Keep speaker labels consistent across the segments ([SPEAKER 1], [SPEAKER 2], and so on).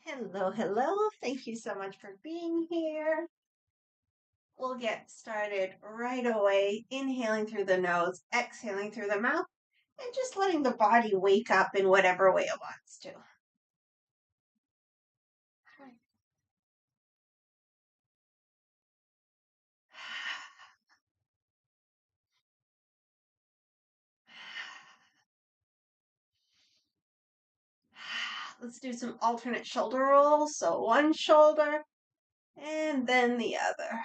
[SPEAKER 1] Hello, hello. Thank you so much for being here. We'll get started right away. Inhaling through the nose, exhaling through the mouth, and just letting the body wake up in whatever way it wants to. Let's do some alternate shoulder rolls. So one shoulder and then the other.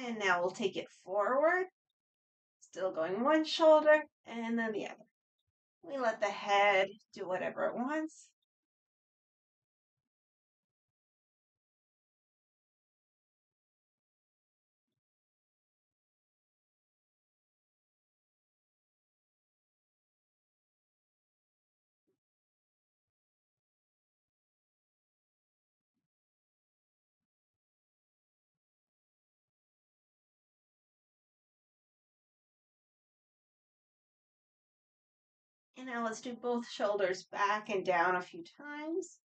[SPEAKER 1] And now we'll take it forward. Still going one shoulder and then the other. We let the head do whatever it wants. And now let's do both shoulders back and down a few times.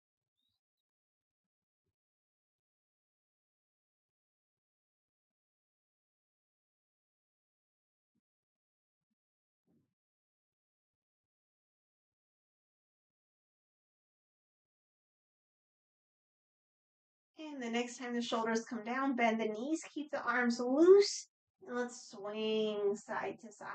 [SPEAKER 1] And the next time the shoulders come down, bend the knees, keep the arms loose, and let's swing side to side.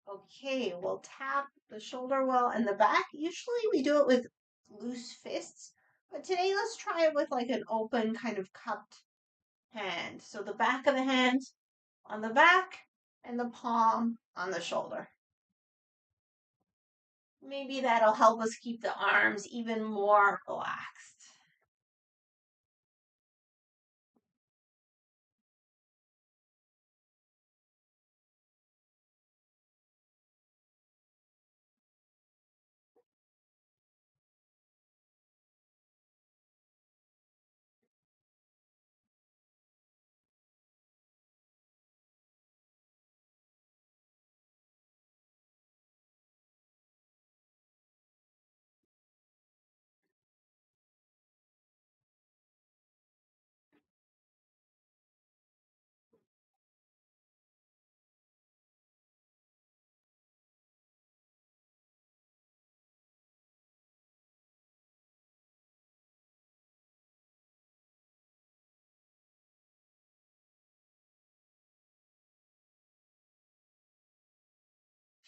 [SPEAKER 1] Okay, we'll tap the shoulder well in the back. Usually we do it with loose fists, but today let's try it with like an open kind of cupped hand. So the back of the hand on the back and the palm on the shoulder. Maybe that'll help us keep the arms even more relaxed.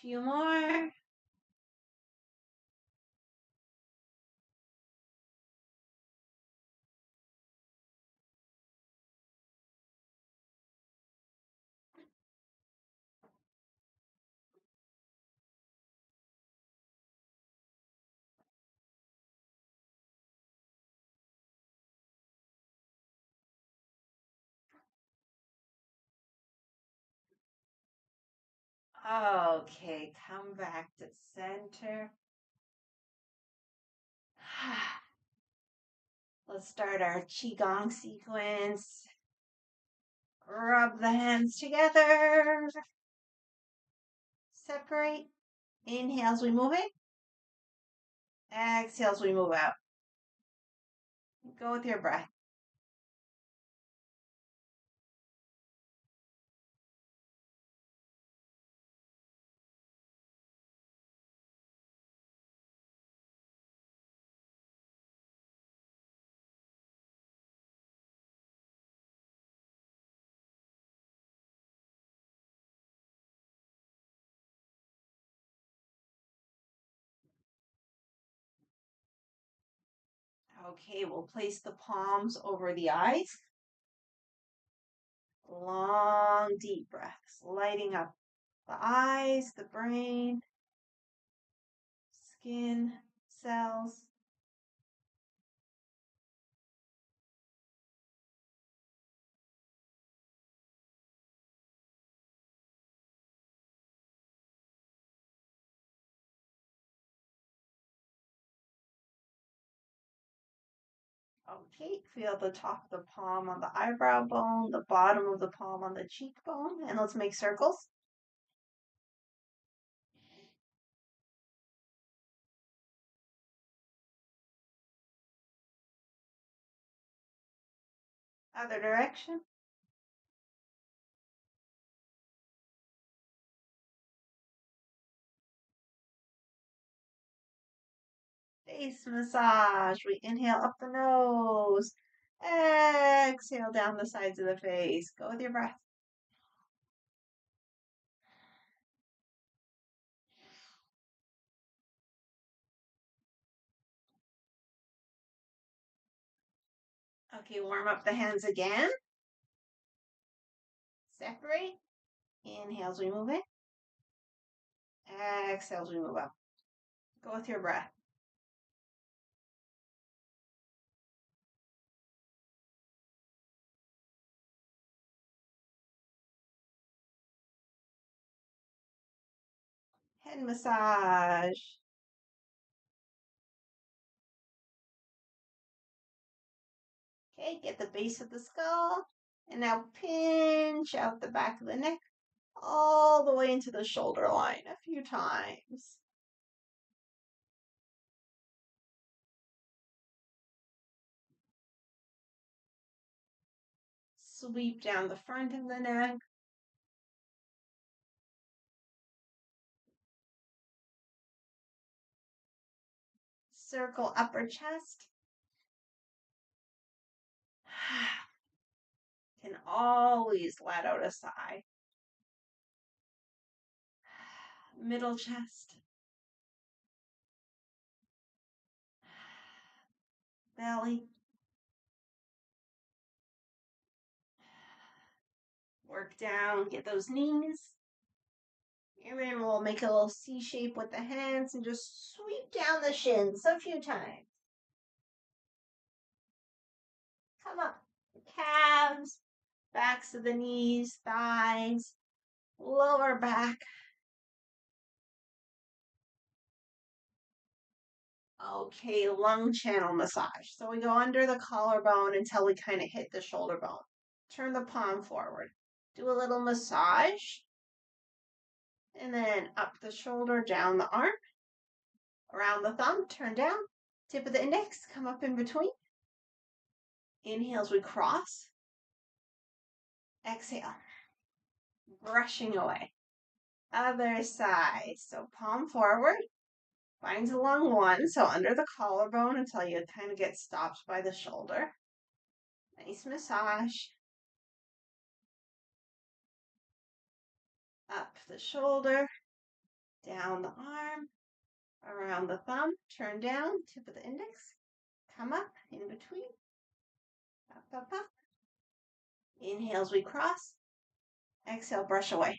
[SPEAKER 1] Few more. Okay, come back to center. Let's start our Qi Gong sequence. Rub the hands together. Separate. Inhale as we move it. Exhale as we move out. Go with your breath. Okay, we'll place the palms over the eyes. Long, deep breaths, lighting up the eyes, the brain, skin, cells. Okay, feel the top of the palm on the eyebrow bone, the bottom of the palm on the cheekbone, and let's make circles. Other direction. Face massage. We inhale up the nose. Exhale down the sides of the face. Go with your breath. Okay, warm up the hands again. Separate. Inhale as we move in. Exhale as we move up. Go with your breath. Head massage. Okay, get the base of the skull. And now pinch out the back of the neck all the way into the shoulder line a few times. Sweep down the front of the neck. Circle upper chest. Can always let out a sigh. Middle chest. Belly. Work down, get those knees. And then we'll make a little C shape with the hands and just sweep down the shins a few times. Come up. Calves, backs of the knees, thighs, lower back. Okay, lung channel massage. So we go under the collarbone until we kind of hit the shoulder bone. Turn the palm forward. Do a little massage. And then up the shoulder, down the arm. Around the thumb, turn down. Tip of the index, come up in between. Inhale as we cross. Exhale. Brushing away. Other side. So palm forward. Finds along one, so under the collarbone until you kind of get stopped by the shoulder. Nice massage. Up the shoulder, down the arm, around the thumb, turn down, tip of the index, come up, in between, up, up, up. Inhale as we cross. Exhale, brush away.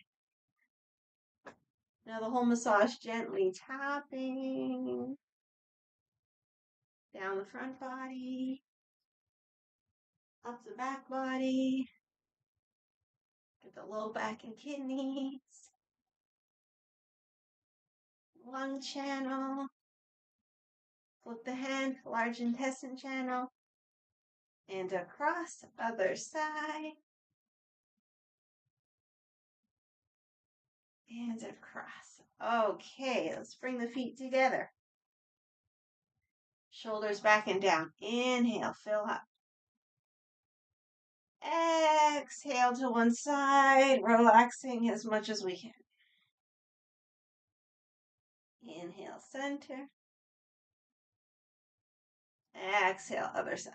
[SPEAKER 1] Now the whole massage gently tapping down the front body, up the back body, get the low back and kidneys, lung channel, flip the hand, large intestine channel, and across, other side, and across. Okay, let's bring the feet together. Shoulders back and down. Inhale, fill up. Exhale to one side, relaxing as much as we can. Inhale, center. Exhale, other side.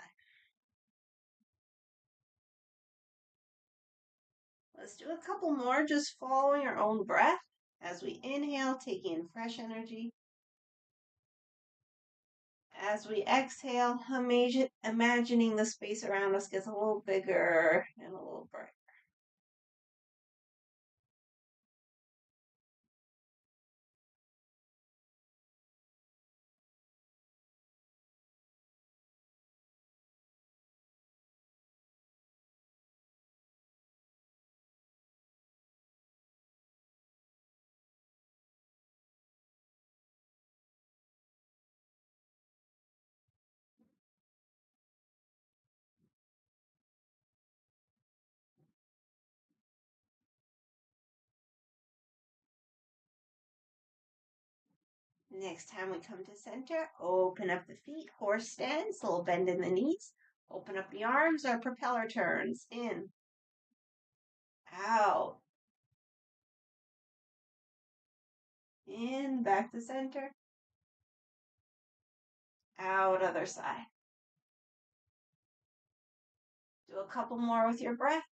[SPEAKER 1] Let's do a couple more, just following our own breath as we inhale, taking in fresh energy. As we exhale, imagining the space around us gets a little bigger and a little brighter. Next time we come to center, open up the feet, horse stance, little bend in the knees. Open up the arms, our propeller turns. In, out, in, back to center, out, other side. Do a couple more with your breath.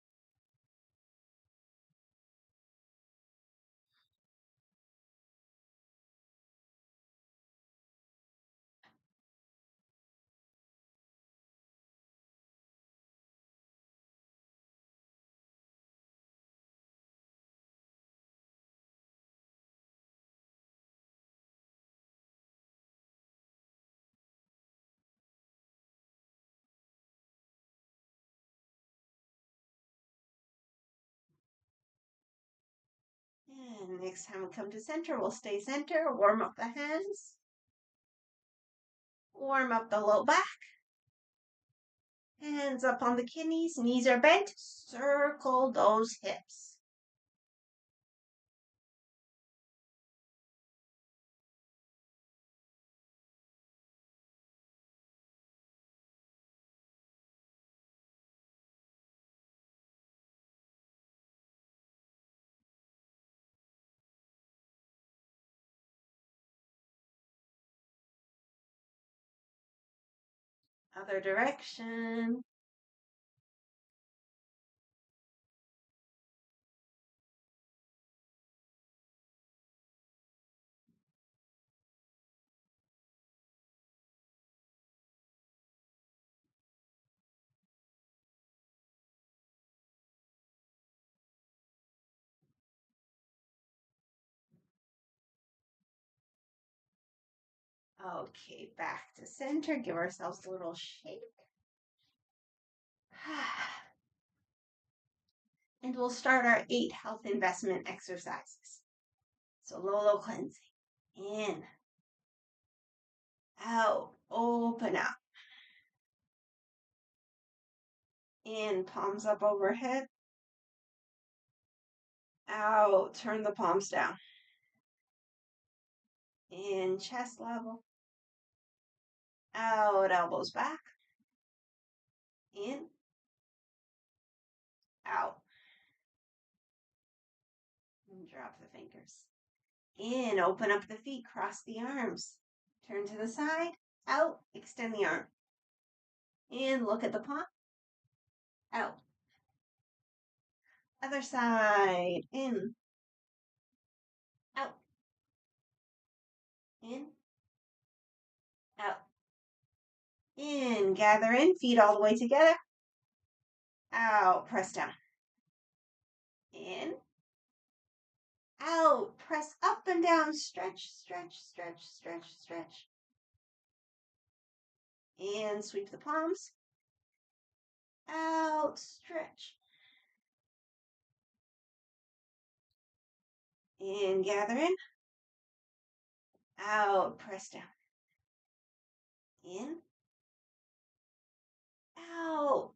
[SPEAKER 1] And next time we come to center, we'll stay center, warm up the hands, warm up the low back, hands up on the kidneys, knees are bent, circle those hips. Other direction. Okay, back to center. Give ourselves a little shake. And we'll start our 8 health investment exercises. So low cleansing. In, out, open up. In, palms up overhead. Out, turn the palms down. In, chest level. Out, elbows back. In, out. And drop the fingers. In, open up the feet, cross the arms. Turn to the side, out, extend the arm. In, look at the palm. Out. Other side, in. Out. In. Out. In, gather in, feet all the way together. Out, press down. In. Out, press up and down, stretch, stretch, stretch, stretch, stretch. In, sweep the palms. Out, stretch. In, gather in. Out, press down. In. Out.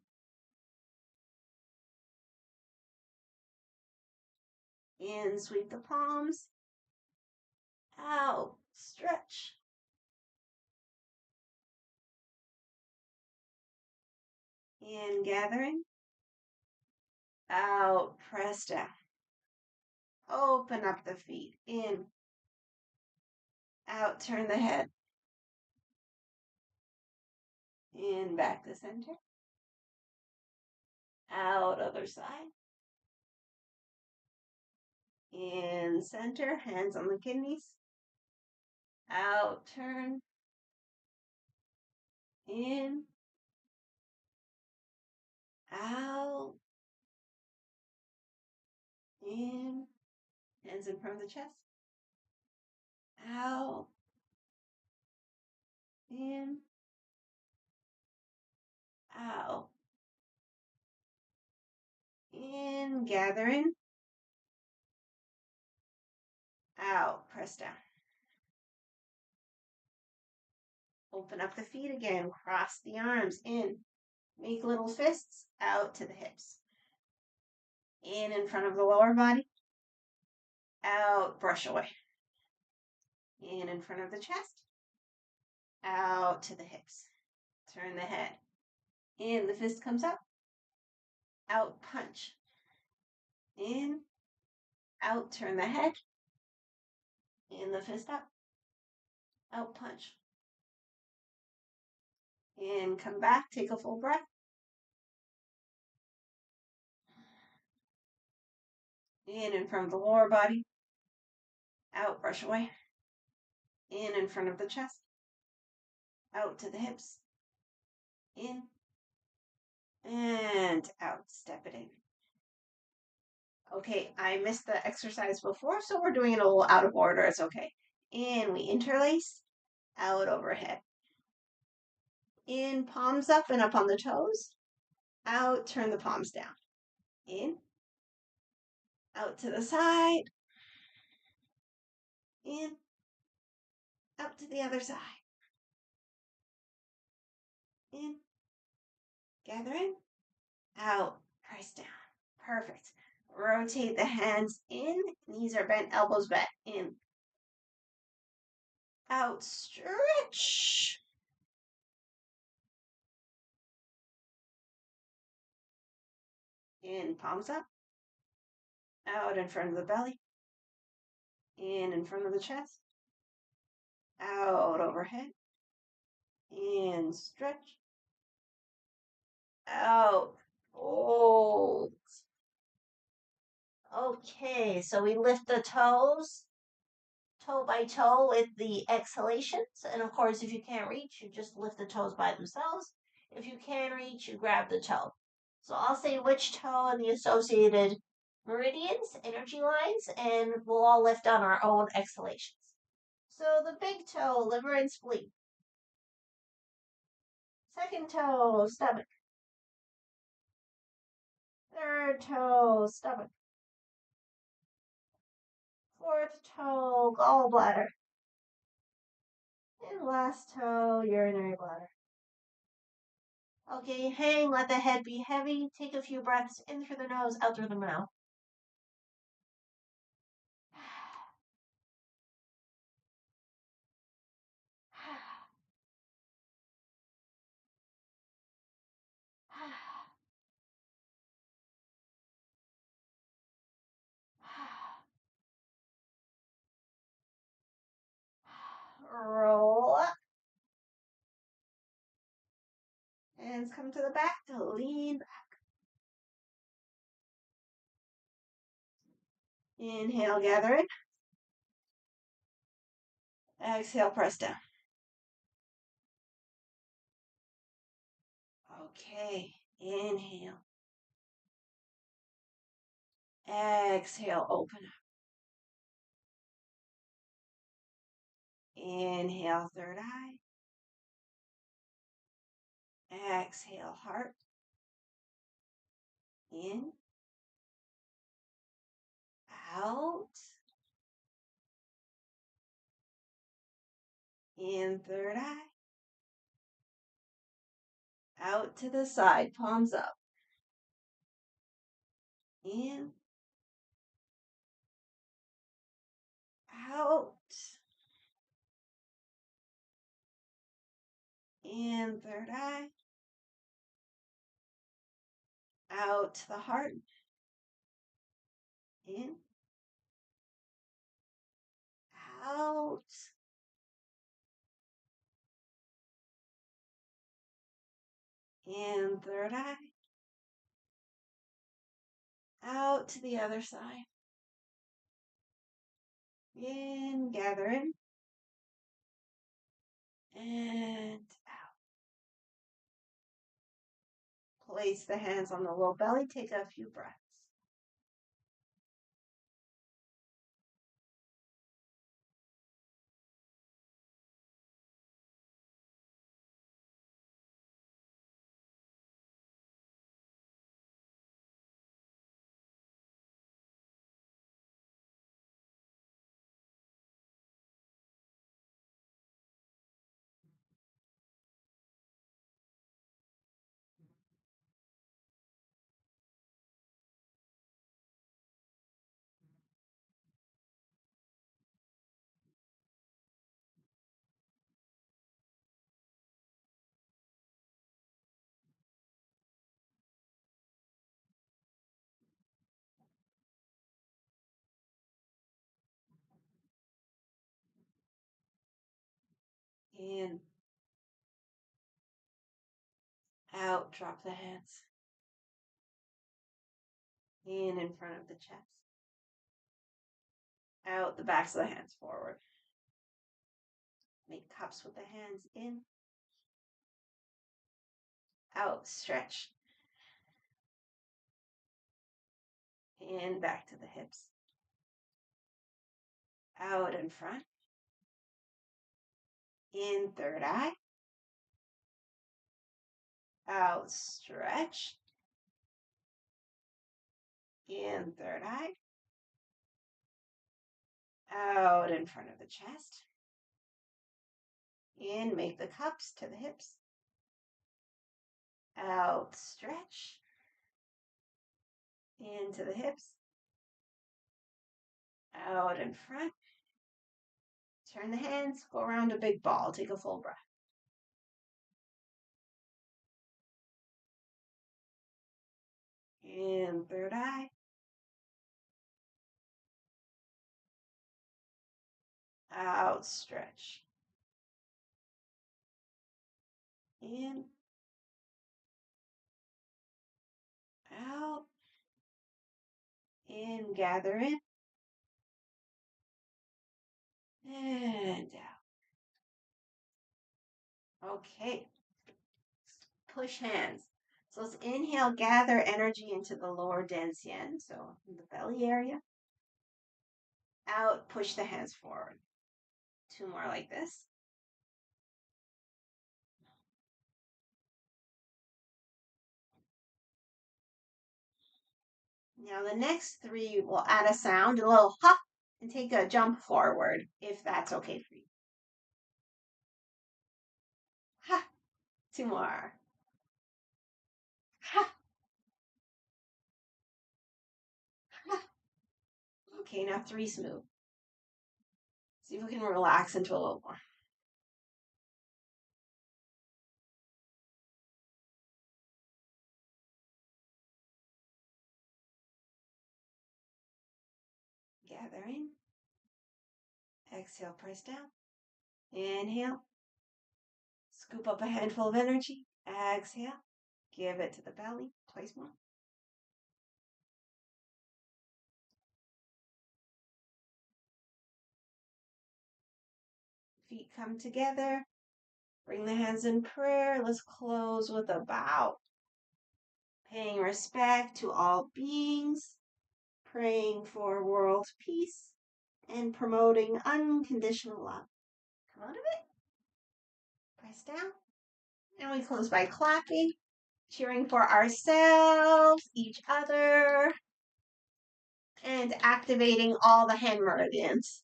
[SPEAKER 1] In, sweep the palms. Out, stretch. In, gathering. Out, press down. Open up the feet. In, out, turn the head. In, back to center. Out, other side. In, center, hands on the kidneys. Out, turn. In, out, in, hands in front of the chest. Out, in, out, in, gathering. Out, press down. Open up the feet again, cross the arms, in. Make little fists, out to the hips. In front of the lower body. Out, brush away. In front of the chest. Out to the hips. Turn the head. In, the fist comes up. Out, punch. In, out, turn the head. In, the fist up. Out, punch. In, come back, take a full breath. In front of the lower body. Out, brush away. In front of the chest. Out to the hips. In, and out, step it in. Okay, I missed the exercise before, so we're doing it a little out of order. It's okay. In, we interlace, out overhead. In, palms up and up on the toes. Out, turn the palms down. In, out to the side. In, out to the other side. In, gather in, out, press down. Perfect. Rotate the hands in, knees are bent, elbows bent. In, out, stretch. In, palms up. Out in front of the belly. In front of the chest. Out overhead. In, stretch. Out, fold. Okay, so we lift the toes, toe by toe with the exhalations. And of course, if you can't reach, you just lift the toes by themselves. If you can reach, you grab the toe. So I'll say which toe and the associated meridians, energy lines, and we'll all lift on our own exhalations. So the big toe, liver and spleen. Second toe, stomach. Third toe, stomach. Fourth toe, gallbladder. And last toe, urinary bladder. Okay, hang, let the head be heavy. Take a few breaths in through the nose, out through the mouth. Roll up. Hands come to the back to lean back. Inhale, gather in. Exhale, press down. Okay, inhale. Exhale, open up. Inhale, third eye. Exhale, heart. In. Out. In, third eye. Out to the side, palms up. In. Out. In, third eye. out to the heart, in, out, in, third eye, out to the other side, in, gather in, and out. Place the hands on the low belly, take a few breaths. In, out, drop the hands. In front of the chest. Out, the backs of the hands forward. Make cups with the hands in. Out, stretch. And back to the hips. Out in front. In, third eye. Out, stretch. In, third eye. Out in front of the chest. In, make the cups to the hips. Out, stretch. Into the hips. Out in front. Turn the hands, go around a big ball. Take a full breath. In, third eye. Out, stretch. In. Out. In, gather in. And out. Okay. Push hands. So let's inhale, gather energy into the lower dantian, so in the belly area. Out, push the hands forward. 2 more like this. Now the next 3, we'll add a sound, a little ha, and take a jump forward, if that's okay for you. Ha. 2 more. Ha. Ha. Okay, now 3 smooth. See if we can relax into a little more. Gather in. Exhale, press down. Inhale. Scoop up a handful of energy. Exhale. Give it to the belly. Twice more. Feet come together. Bring the hands in prayer. Let's close with a bow. Paying respect to all beings. Praying for world peace. And promoting unconditional love. Come out of it. Press down. And we close by clapping. Cheering for ourselves, each other, and activating all the hand meridians.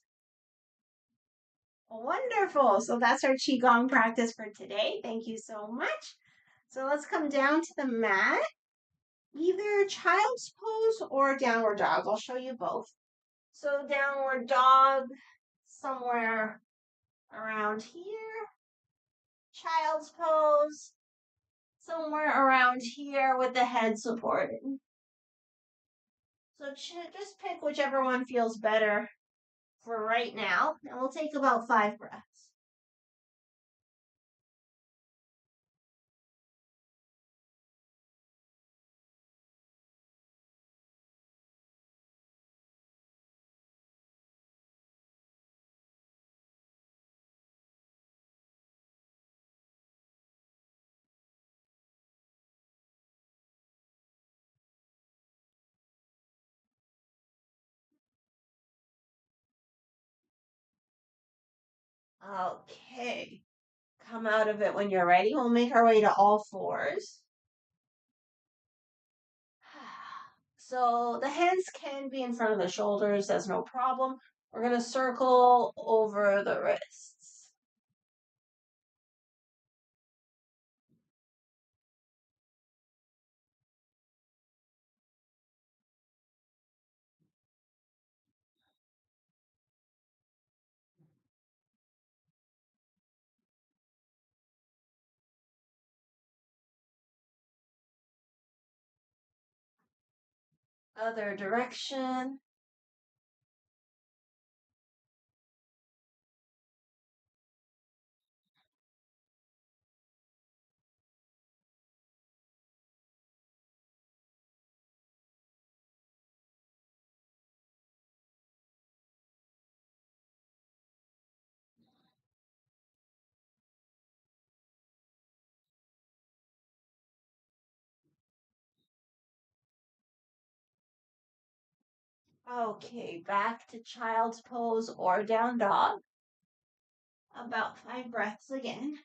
[SPEAKER 1] Wonderful. So that's our Qigong practice for today. Thank you so much. So let's come down to the mat, either child's pose or downward dog. I'll show you both. So downward dog, somewhere around here. Child's pose, somewhere around here with the head supported. So just pick whichever one feels better for right now, and we'll take about 5 breaths. Okay, come out of it when you're ready. We'll make our way to all fours. So the hands can be in front of the shoulders, that's no problem. We're going to circle over the wrists. Other direction. Okay, back to child's pose or down dog. About 5 breaths again.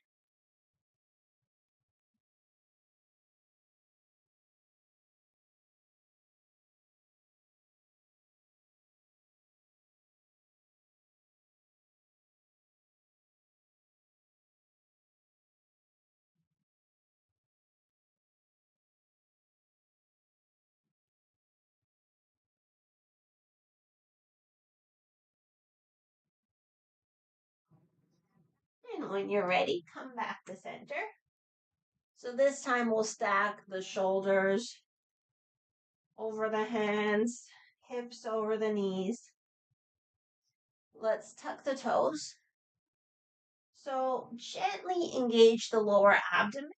[SPEAKER 1] And when you're ready, come back to center. So this time we'll stack the shoulders over the hands, hips over the knees. Let's tuck the toes. So gently engage the lower abdomen.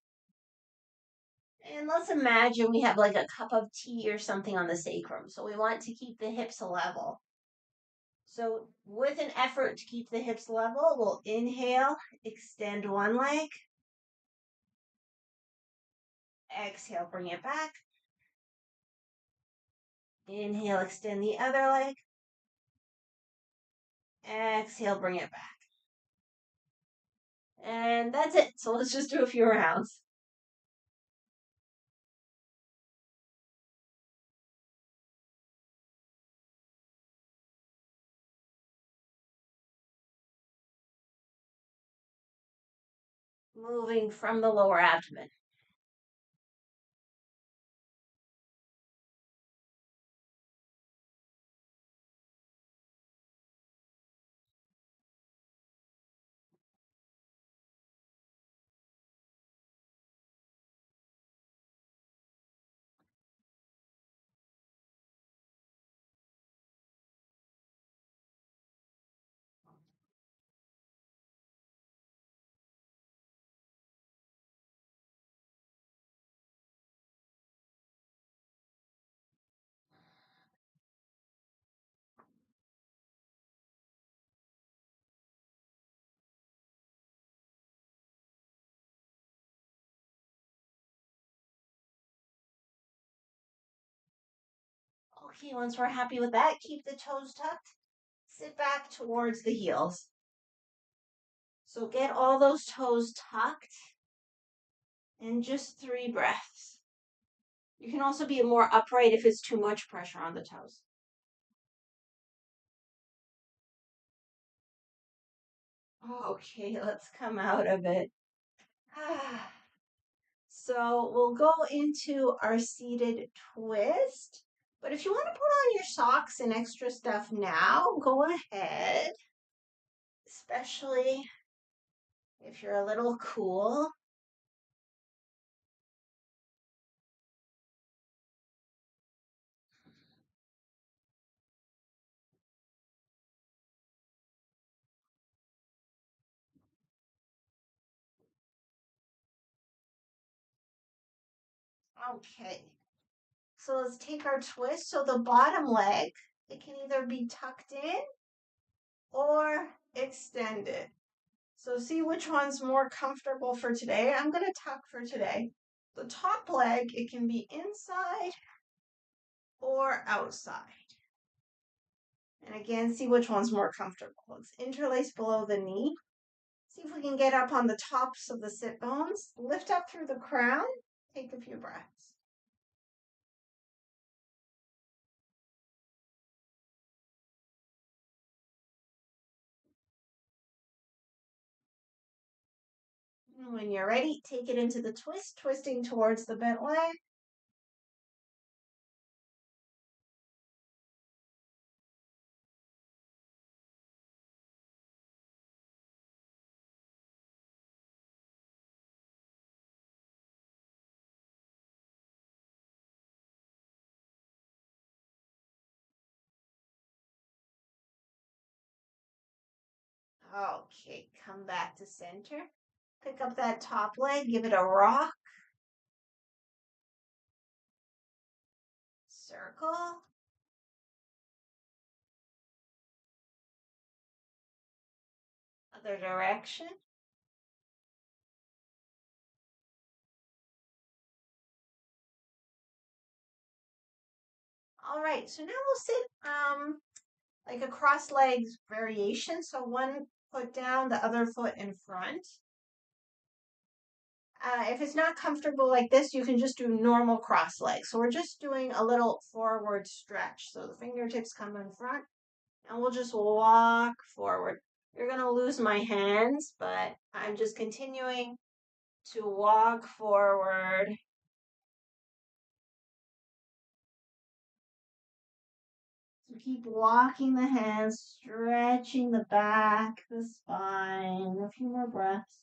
[SPEAKER 1] And let's imagine we have like a cup of tea or something on the sacrum. So we want to keep the hips level. So with an effort to keep the hips level, we'll inhale, extend one leg. Exhale, bring it back. Inhale, extend the other leg. Exhale, bring it back. And that's it. So let's just do a few rounds. Moving from the lower abdomen. Okay, once we're happy with that, keep the toes tucked. Sit back towards the heels. So get all those toes tucked and just 3 breaths. You can also be more upright if it's too much pressure on the toes. Okay, let's come out of it. So we'll go into our seated twist. But if you want to put on your socks and extra stuff now, go ahead. Especially if you're a little cool. Okay. So let's take our twist. So the bottom leg, it can either be tucked in or extended. So see which one's more comfortable for today. I'm going to tuck for today. The top leg, it can be inside or outside. And again, see which one's more comfortable. Let's interlace below the knee. See if we can get up on the tops of the sit bones. Lift up through the crown. Take a few breaths. And when you're ready, take it into the twist, twisting towards the bent leg. Okay, come back to center. Pick up that top leg, give it a rock. Circle. Other direction. All right, so now we'll sit like a cross legs variation. So one foot down, the other foot in front. If it's not comfortable like this, you can just do normal cross legs. So we're just doing a little forward stretch. So the fingertips come in front and we'll just walk forward. You're going to lose my hands, but I'm just continuing to walk forward. So keep walking the hands, stretching the back, the spine. A few more breaths.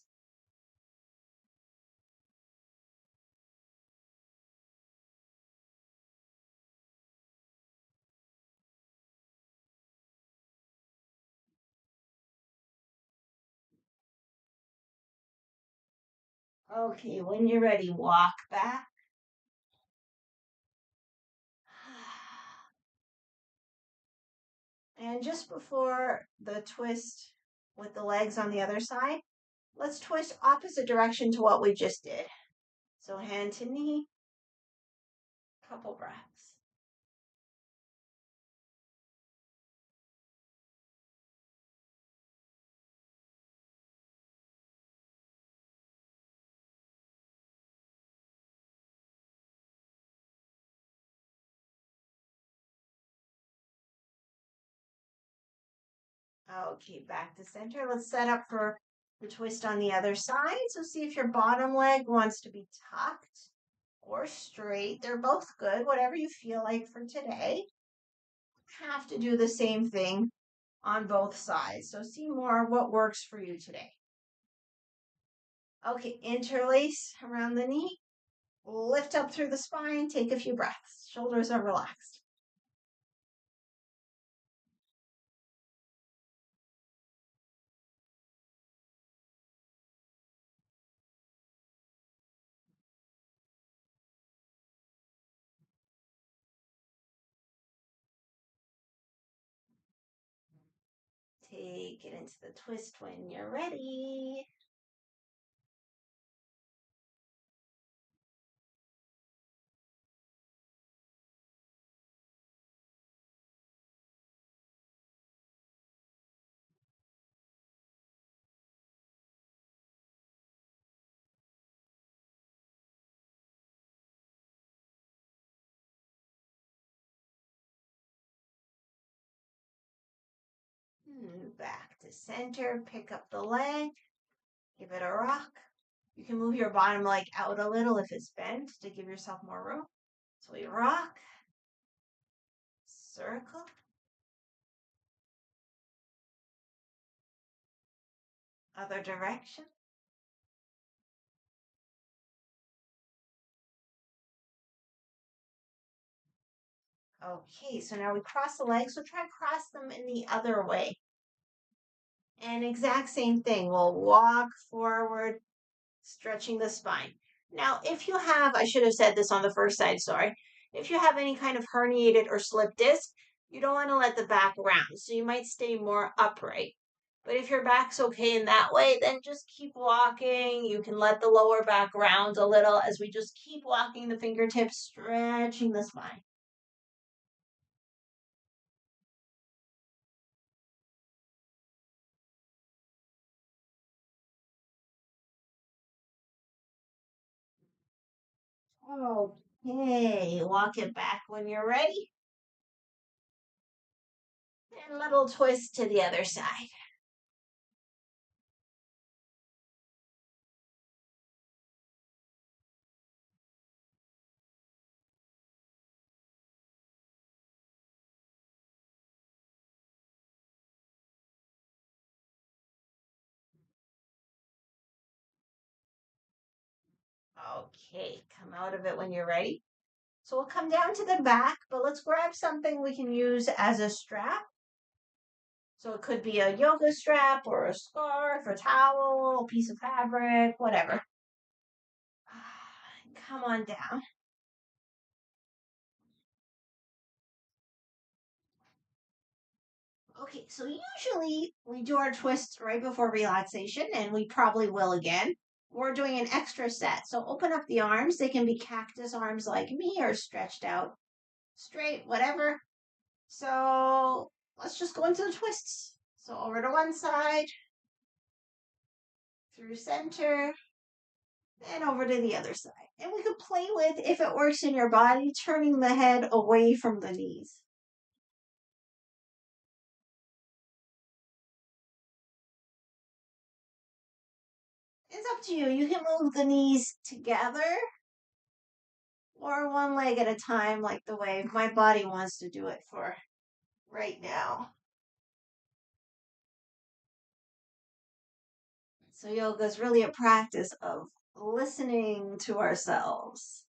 [SPEAKER 1] Okay, when you're ready, walk back. And just before the twist with the legs on the other side, let's twist opposite direction to what we just did. So hand to knee, couple breaths. Okay, back to center. Let's set up for the twist on the other side. So see if your bottom leg wants to be tucked or straight. They're both good, whatever you feel like for today. Have to do the same thing on both sides. So see more what works for you today. Okay, interlace around the knee. Lift up through the spine. Take a few breaths. Shoulders are relaxed. Take it into the twist when you're ready. Back to center. Pick up the leg. Give it a rock. You can move your bottom leg out a little if it's bent to give yourself more room. So we rock. Circle. Other direction. Okay, so now we cross the legs. So try cross them in the other way. And exact same thing. We'll walk forward, stretching the spine. Now, if you have, I should have said this on the first side, sorry. If you have any kind of herniated or slip disc, you don't want to let the back round, so you might stay more upright. But if your back's okay in that way, then just keep walking. You can let the lower back round a little as we just keep walking the fingertips, stretching the spine. Okay, walk it back when you're ready. And little twist to the other side. Okay, come out of it when you're ready. So we'll come down to the back, but let's grab something we can use as a strap. So it could be a yoga strap or a scarf, a towel, a piece of fabric, whatever. Come on down. Okay, so usually we do our twists right before relaxation, and we probably will again. We're doing an extra set. So open up the arms. They can be cactus arms like me or stretched out straight, whatever. So let's just go into the twists. So over to one side, through center, and over to the other side. And we could play with, if it works in your body, turning the head away from the knees. It's up to you. You can move the knees together or one leg at a time, like the way my body wants to do it for right now. So yoga is really a practice of listening to ourselves.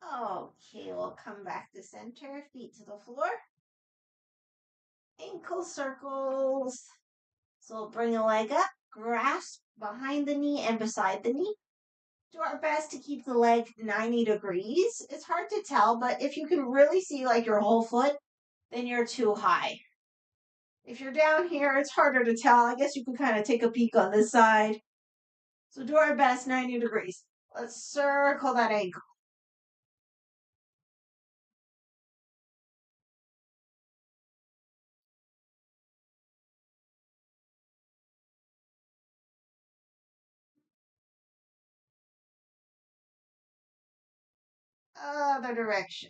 [SPEAKER 1] Okay, we'll come back to center, feet to the floor, ankle circles. So we'll bring a leg up, grasp behind the knee and beside the knee. Do our best to keep the leg 90 degrees. It's hard to tell, but if you can really see like your whole foot, then you're too high. If you're down here, it's harder to tell. I guess you can kind of take a peek on this side. So do our best 90 degrees. Let's circle that ankle. Other direction.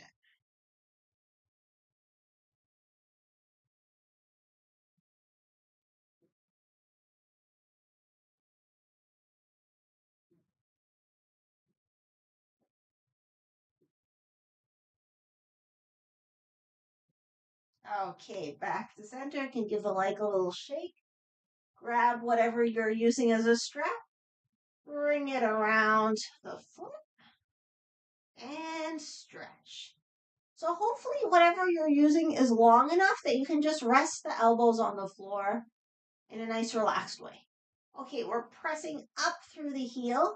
[SPEAKER 1] Okay, back to center. Can give the leg a little shake. Grab whatever you're using as a strap. Bring it around the foot and stretch. So hopefully whatever you're using is long enough that you can just rest the elbows on the floor in a nice relaxed way. Okay, we're pressing up through the heel,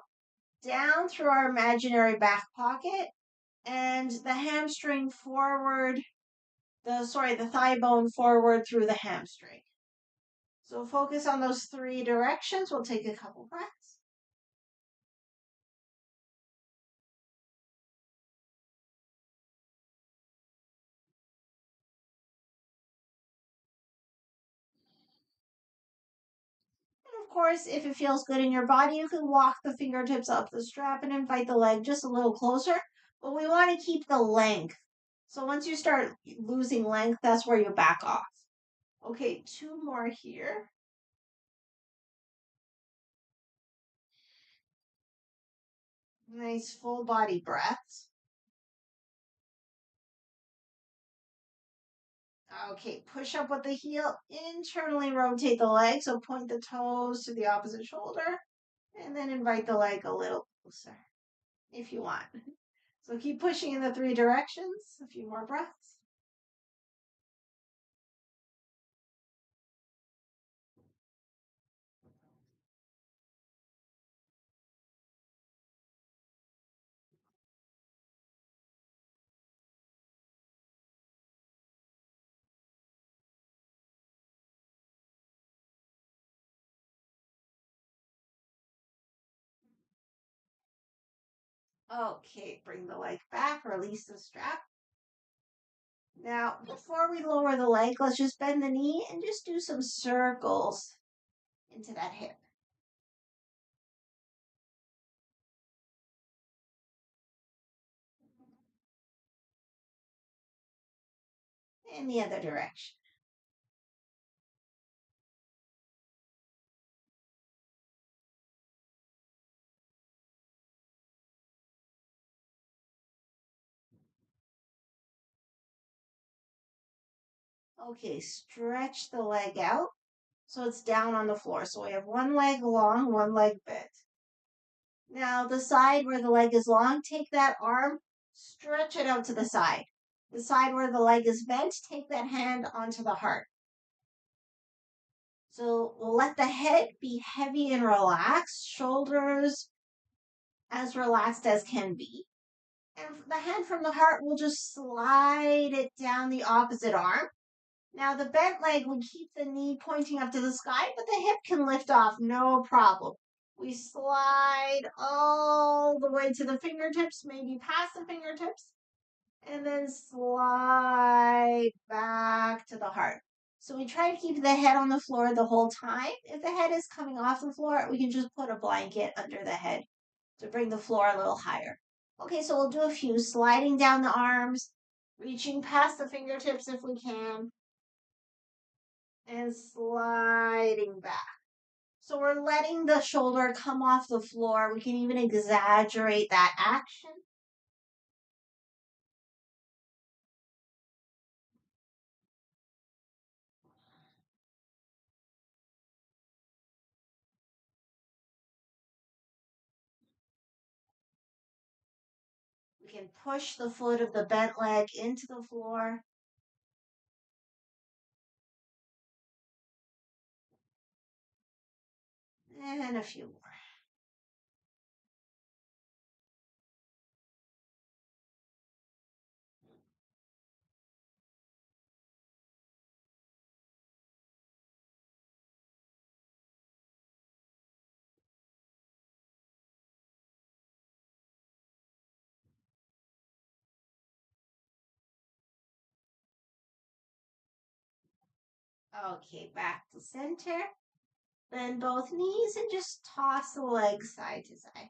[SPEAKER 1] down through our imaginary back pocket, and the hamstring forward, the thigh bone forward through the hamstring. So focus on those three directions. We'll take a couple breaths. And of course, if it feels good in your body, you can walk the fingertips up the strap and invite the leg just a little closer. But we want to keep the length. So once you start losing length, that's where you back off. Okay, two more here. Nice full body breaths. Okay, push up with the heel, internally rotate the leg, so point the toes to the opposite shoulder, and then invite the leg a little closer if you want. So keep pushing in the three directions. A few more breaths. Okay, bring the leg back, release the strap. Now, before we lower the leg, let's just bend the knee and just do some circles into that hip. In the other direction. Okay, stretch the leg out so it's down on the floor. So we have one leg long, one leg bent. Now, the side where the leg is long, take that arm, stretch it out to the side. The side where the leg is bent, take that hand onto the heart. So we'll let the head be heavy and relaxed, shoulders as relaxed as can be. And the hand from the heart, we'll just slide it down the opposite arm. Now, the bent leg would keep the knee pointing up to the sky, but the hip can lift off, no problem. We slide all the way to the fingertips, maybe past the fingertips, and then slide back to the heart. So we try to keep the head on the floor the whole time. If the head is coming off the floor, we can just put a blanket under the head to bring the floor a little higher. Okay, so we'll do a few sliding down the arms, reaching past the fingertips if we can, and sliding back. So we're letting the shoulder come off the floor. We can even exaggerate that action. We can push the foot of the bent leg into the floor. And a few more. Okay, back to center. Bend both knees and just toss the legs side to side.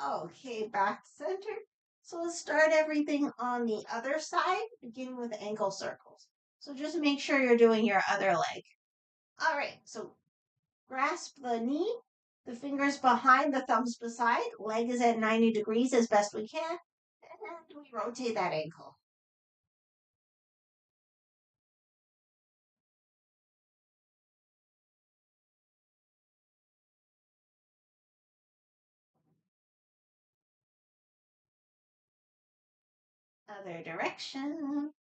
[SPEAKER 1] Okay, back to center. So let's start everything on the other side, beginning with ankle circles. So just make sure you're doing your other leg. All right, so grasp the knee, the fingers behind, the thumbs beside, leg is at 90 degrees as best we can, and we rotate that ankle. Other direction.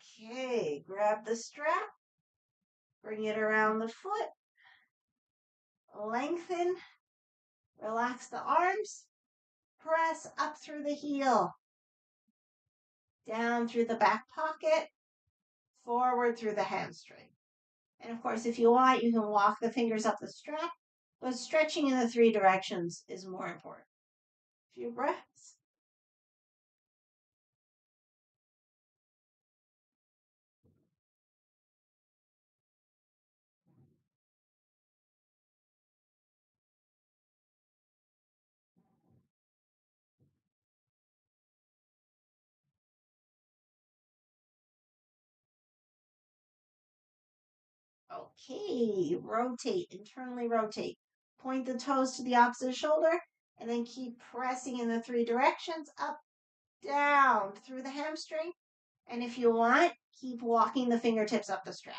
[SPEAKER 1] Okay, grab the strap, bring it around the foot, lengthen, relax the arms, press up through the heel, down through the back pocket, forward through the hamstring. And of course, if you want, you can walk the fingers up the strap, but stretching in the three directions is more important. A few breaths. Okay, rotate, internally rotate. Point the toes to the opposite shoulder, and then keep pressing in the three directions, up, down, through the hamstring. And if you want, keep walking the fingertips up the strap.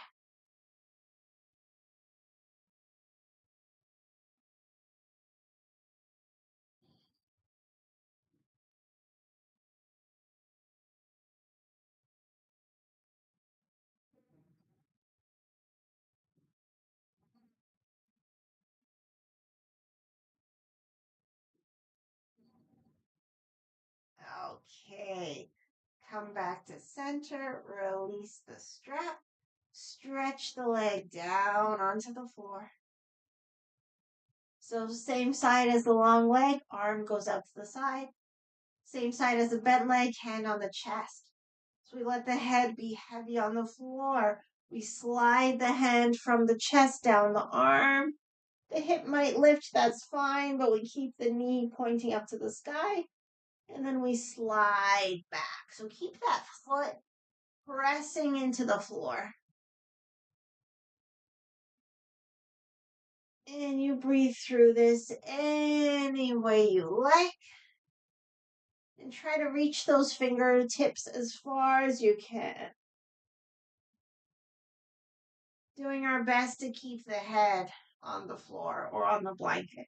[SPEAKER 1] Okay, come back to center, release the strap, stretch the leg down onto the floor. So same side as the long leg, arm goes out to the side. Same side as the bent leg, hand on the chest. So we let the head be heavy on the floor. We slide the hand from the chest down the arm. The hip might lift, that's fine, but we keep the knee pointing up to the sky. And then we slide back. So keep that foot pressing into the floor. And you breathe through this any way you like. And try to reach those fingertips as far as you can. Doing our best to keep the head on the floor or on the blanket.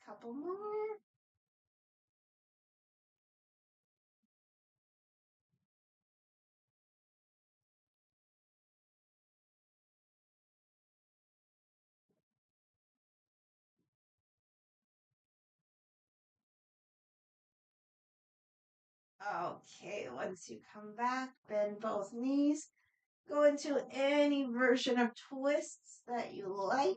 [SPEAKER 1] Couple more. Okay, once you come back, bend both knees. Go into any version of twists that you like.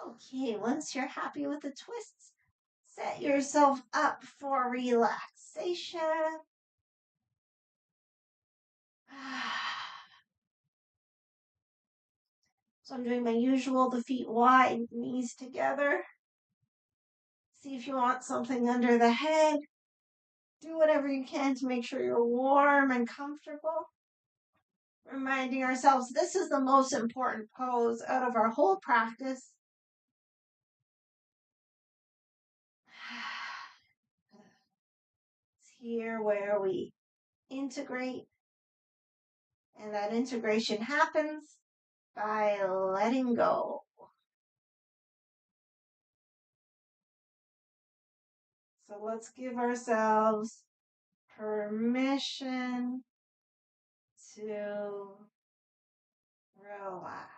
[SPEAKER 1] Okay, once you're happy with the twists, Set yourself up for relaxation. So I'm doing my usual, the feet wide, knees together. See if you want something under the head. Do whatever you can to make sure you're warm and comfortable. Reminding ourselves this is the most important pose out of our whole practice. It's here where we integrate, and that integration happens by letting go. So let's give ourselves permission to relax.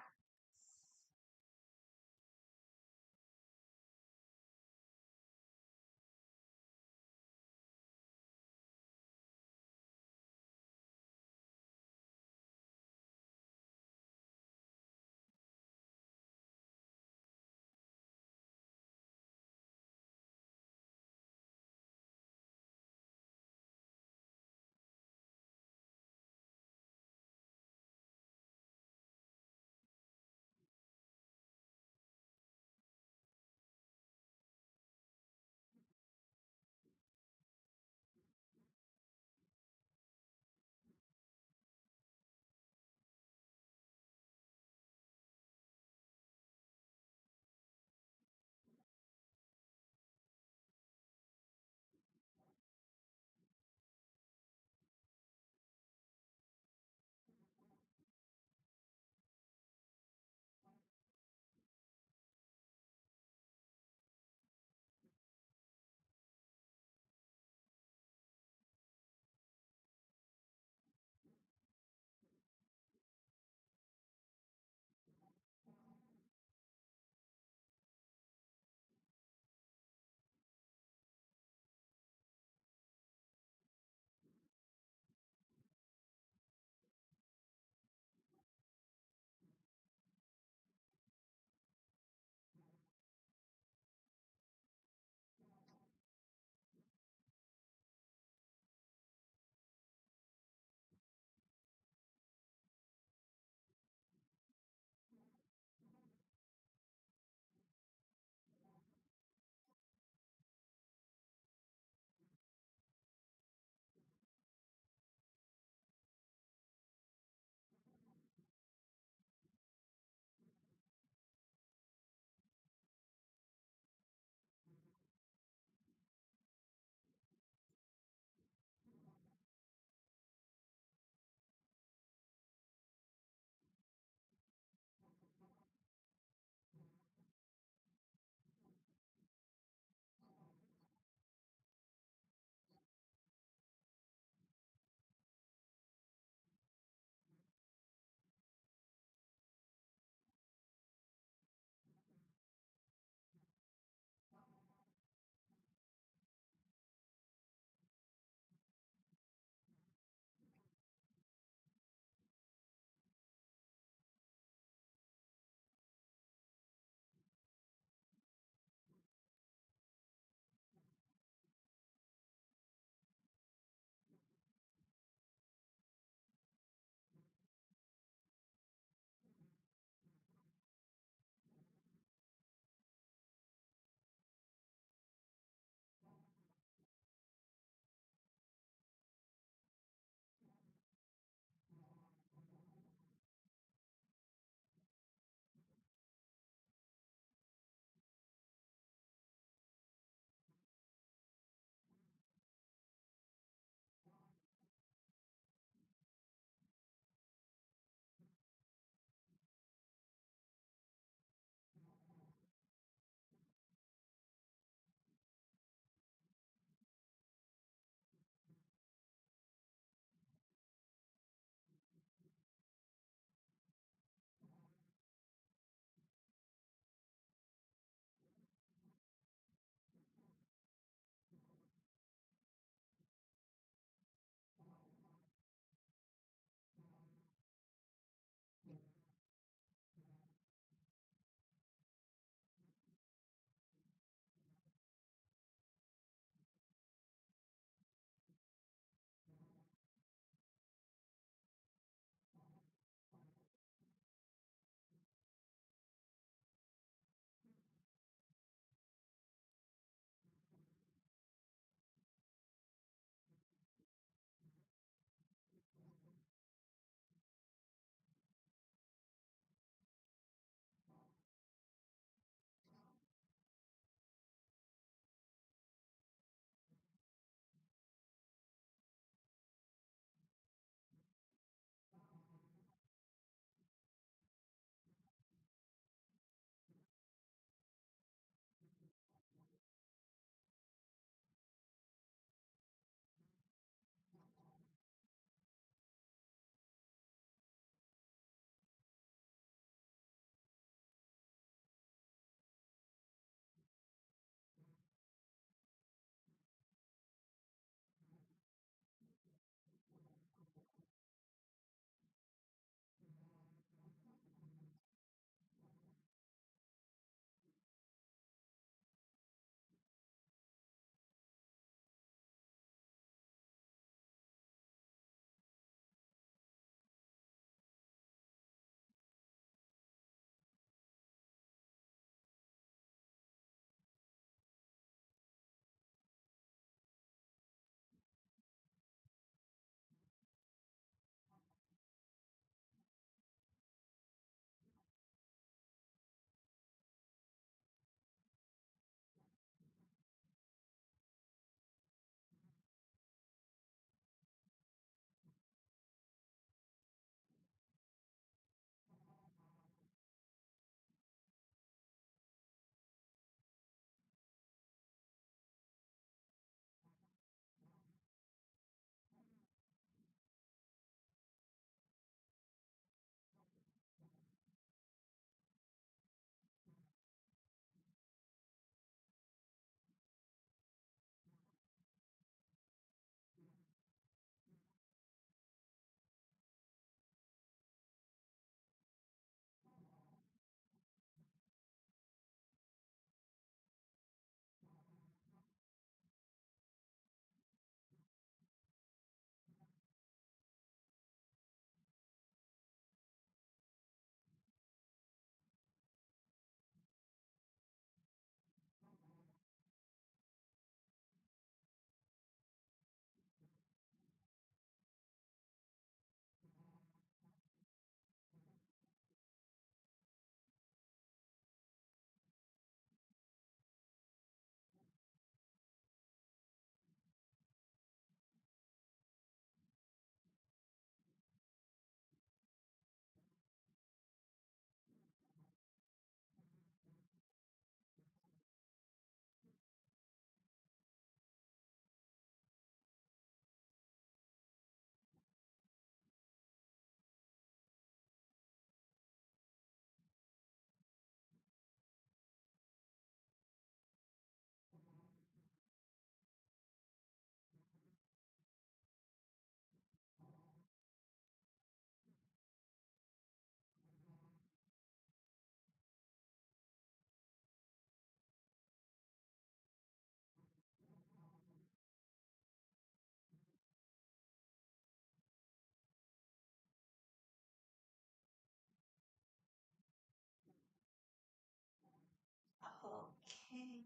[SPEAKER 1] Okay.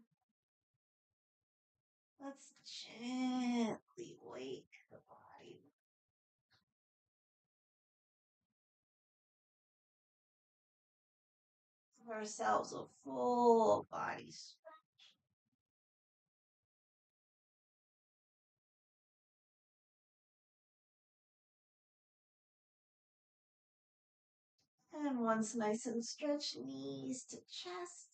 [SPEAKER 1] Let's gently wake the body. Give ourselves a full body stretch. And once nice and stretched, knees to chest.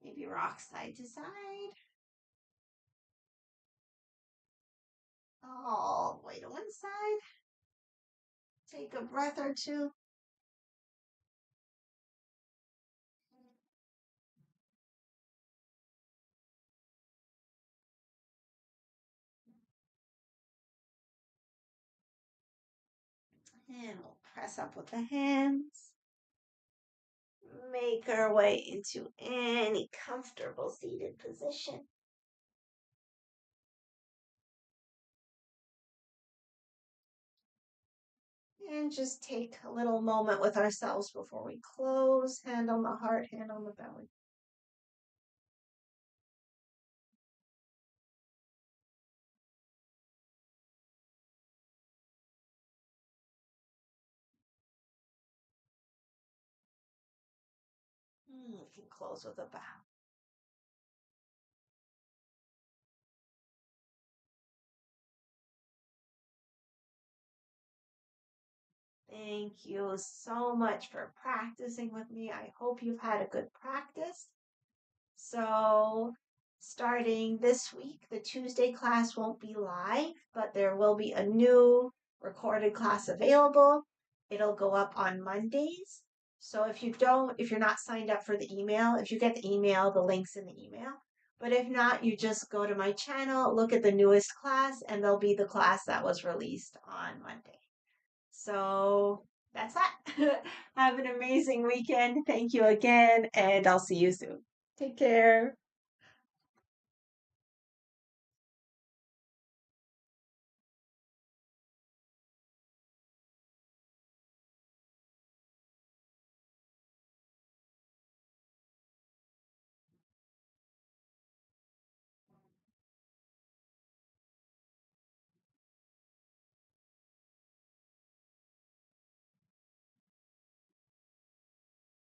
[SPEAKER 1] Maybe rock side to side. All the way to one side. Take a breath or two. And we'll press up with the hands. Make our way into any comfortable seated position. And just take a little moment with ourselves before we close. Hand on the heart, hand on the belly. We can close with a bow. Thank you so much for practicing with me. I hope you've had a good practice. So, starting this week, the Tuesday class won't be live, but there will be a new recorded class available. It'll go up on Mondays. So if you're not signed up for the email, if you get the email, the link's in the email. But if not, you just go to my channel, look at the newest class, and there'll be the class that was released on Monday. So that's that. Have an amazing weekend. Thank you again, and I'll see you soon. Take care.